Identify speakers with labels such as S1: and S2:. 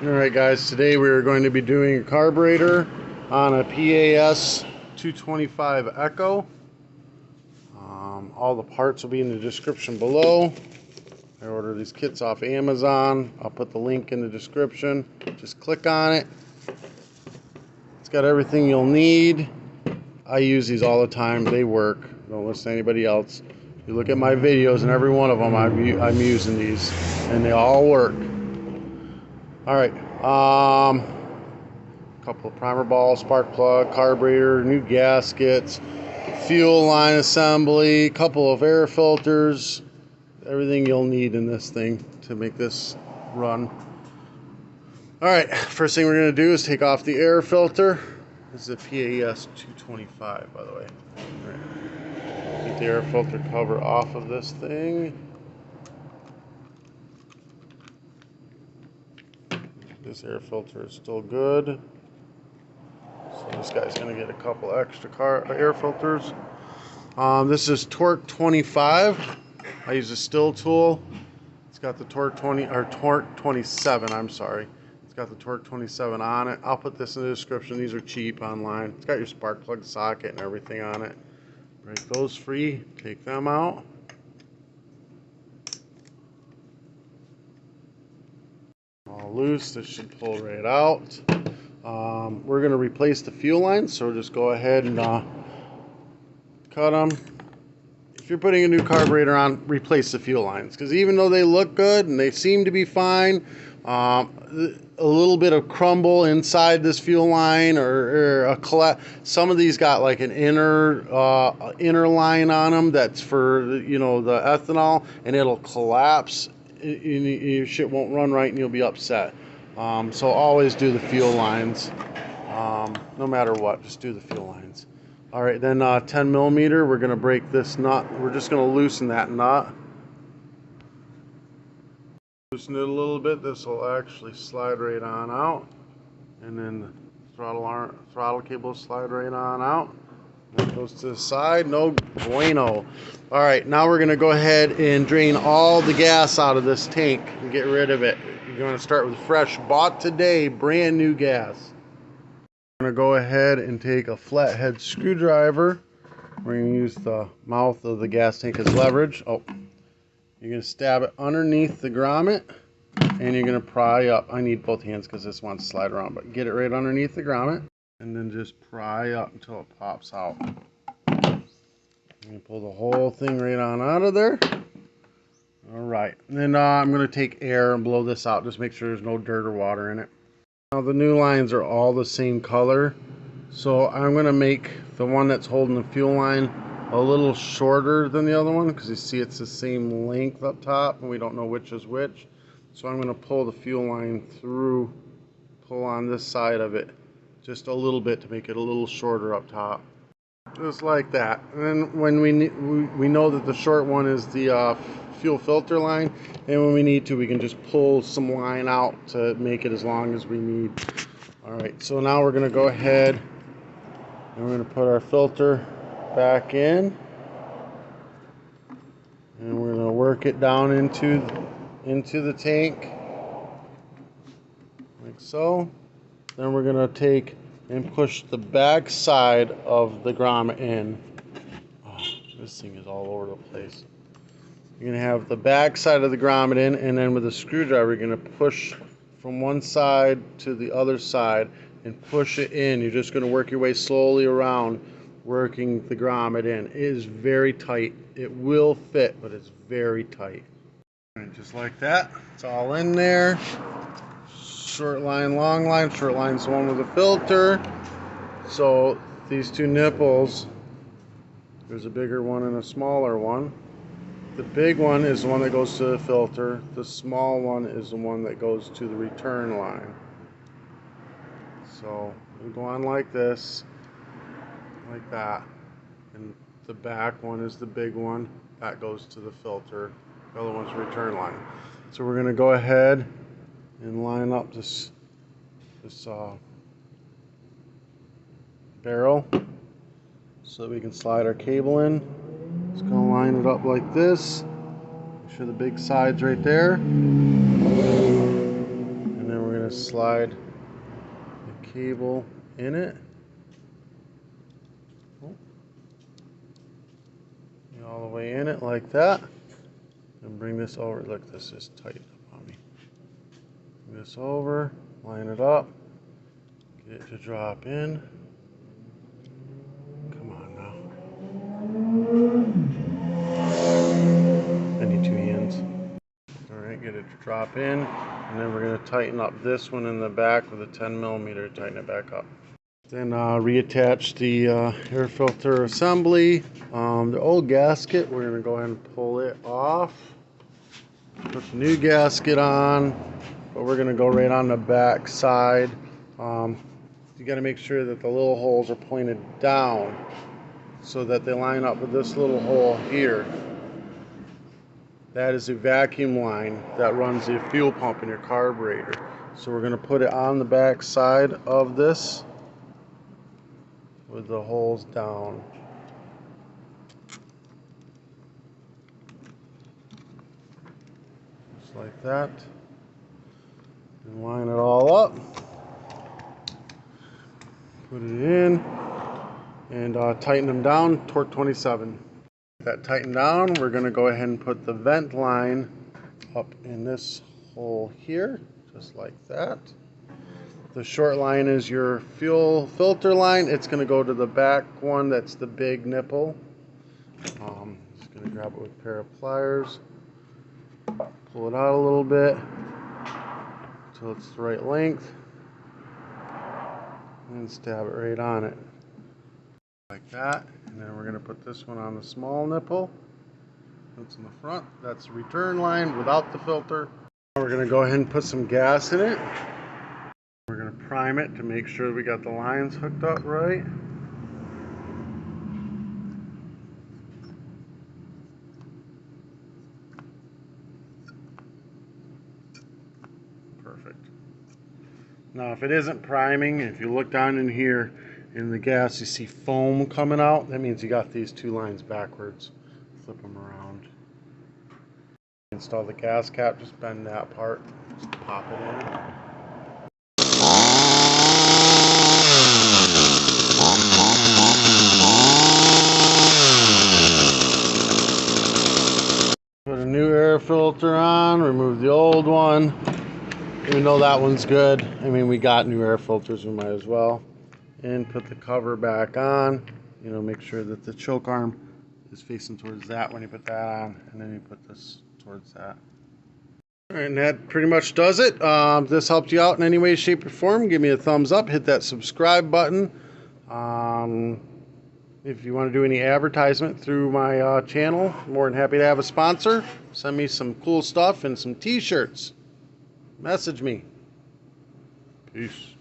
S1: Alright guys, today we are going to be doing a carburetor on a pas-225 Echo. All the parts will be in the description below. I ordered these kits off Amazon. I'll put the link in the description. Just click on it. It's got everything you'll need. I use these all the time. They work. Don't listen to anybody else. You look at my videos and every one of them I'm using these and they all work. Alright, couple of primer balls, spark plug, carburetor, new gaskets, fuel line assembly, couple of air filters, everything you'll need in this thing to make this run. Alright, first thing we're going to do is take off the air filter. This is a pas-225, by the way. Right. Get the air filter cover off of this thing. This air filter is still good. So this guy's going to get a couple extra air filters. This is torque 25. I use a still tool. It's got the torque 27. I'm sorry. It's got the torque 27 on it. I'll put this in the description. These are cheap online. It's got your spark plug socket and everything on it. Break those free. Take them out. All loose. This should pull right out. We're going to replace the fuel lines, so just go ahead and cut them. If you're putting a new carburetor on, replace the fuel lines, because even though they look good and they seem to be fine, a little bit of crumble inside this fuel line or a some of these got like an inner line on them that's for the ethanol, and it'll collapse. Your shit won't run right and you'll be upset. So always do the fuel lines, no matter what, just do the fuel lines. Alright, then 10 millimeter, we're going to break this nut. We're just going to loosen that nut. Loosen it a little bit. This will actually slide right on out. And then the throttle cable will slide right on out. That goes to the side. No bueno. Alright, now we're going to go ahead and drain all the gas out of this tank and get rid of it. You're going to start with fresh, bought today, brand new gas. We're going to go ahead and take a flathead screwdriver. We're going to use the mouth of the gas tank as leverage. Oh, you're going to stab it underneath the grommet and you're going to pry up. I need both hands because this wants to slide around, but get it right underneath the grommet and then just pry up until it pops out. You pull the whole thing right on out of there. Alright, and then I'm going to take air and blow this out. Just make sure there's no dirt or water in it. Now the new lines are all the same color. So I'm going to make the one that's holding the fuel line a little shorter than the other one, because you see it's the same length up top and we don't know which is which. So I'm going to pull the fuel line through, pull on this side of it just a little bit to make it a little shorter up top. Just like that. And then when we know that the short one is the fuel filter line, and when we need to, we can just pull some line out to make it as long as we need. Alright, so now we're going to go ahead and we're going to put our filter back in, and we're going to work it down into the tank like so. Then we're going to take and push the back side of the grommet in. Oh, this thing is all over the place. You're going to have the back side of the grommet in, and then with a screwdriver you're going to push from one side to the other side and push it in. You're just going to work your way slowly around, working the grommet in. It is very tight. It will fit, but it's very tight. And just like that, it's all in there. Short line, long line. Short line's the one with the filter. So these two nipples, there's a bigger one and a smaller one. The big one is the one that goes to the filter. The small one is the one that goes to the return line. So we go on like this, like that. And the back one is the big one. That goes to the filter. The other one's the return line. So we're going to go ahead and line up this barrel so that we can slide our cable in. Just gonna line it up like this. Make sure the big side's right there. And then we're gonna just slide the cable in it. All the way in it like that. And bring this over. Look, this is tight up on me. Bring this over, line it up, get it to drop in. Come on now. I need two hands. Alright, get it to drop in. And then we're going to tighten up this one in the back with a 10mm, tighten it back up. Then reattach the air filter assembly. The old gasket, we're going to go ahead and pull it off. Put the new gasket on, but we're going to go right on the back side. You got to make sure that the little holes are pointed down so that they line up with this little hole here. That is a vacuum line that runs the fuel pump in your carburetor. So we're going to put it on the back side of this with the holes down. Just like that. And line it all up. Put it in and tighten them down, torque 27. That tightened down, we're going to go ahead and put the vent line up in this hole here, just like that. The short line is your fuel filter line. It's going to go to the back one, that's the big nipple. Just going to grab it with a pair of pliers, pull it out a little bit until it's the right length, and stab it right on it. Like that. And then we're going to put this one on the small nipple. That's in the front. That's the return line without the filter. We're going to go ahead and put some gas in it. We're going to prime it to make sure we got the lines hooked up right. Perfect. Now if it isn't priming, if you look down in here in the gas, you see foam coming out. That means you got these two lines backwards. Flip them around. Install the gas cap, just bend that part, just pop it in. Put a new air filter on, remove the old one. Even though that one's good, I mean, we got new air filters, we might as well. And put the cover back on. You know, make sure that the choke arm is facing towards that when you put that on, and then you put this towards that. All right, and that pretty much does it. If this helped you out in any way, shape, or form, give me a thumbs up, hit that subscribe button. If you want to do any advertisement through my channel, I'm more than happy to have a sponsor. Send me some cool stuff and some t-shirts. Message me. Peace.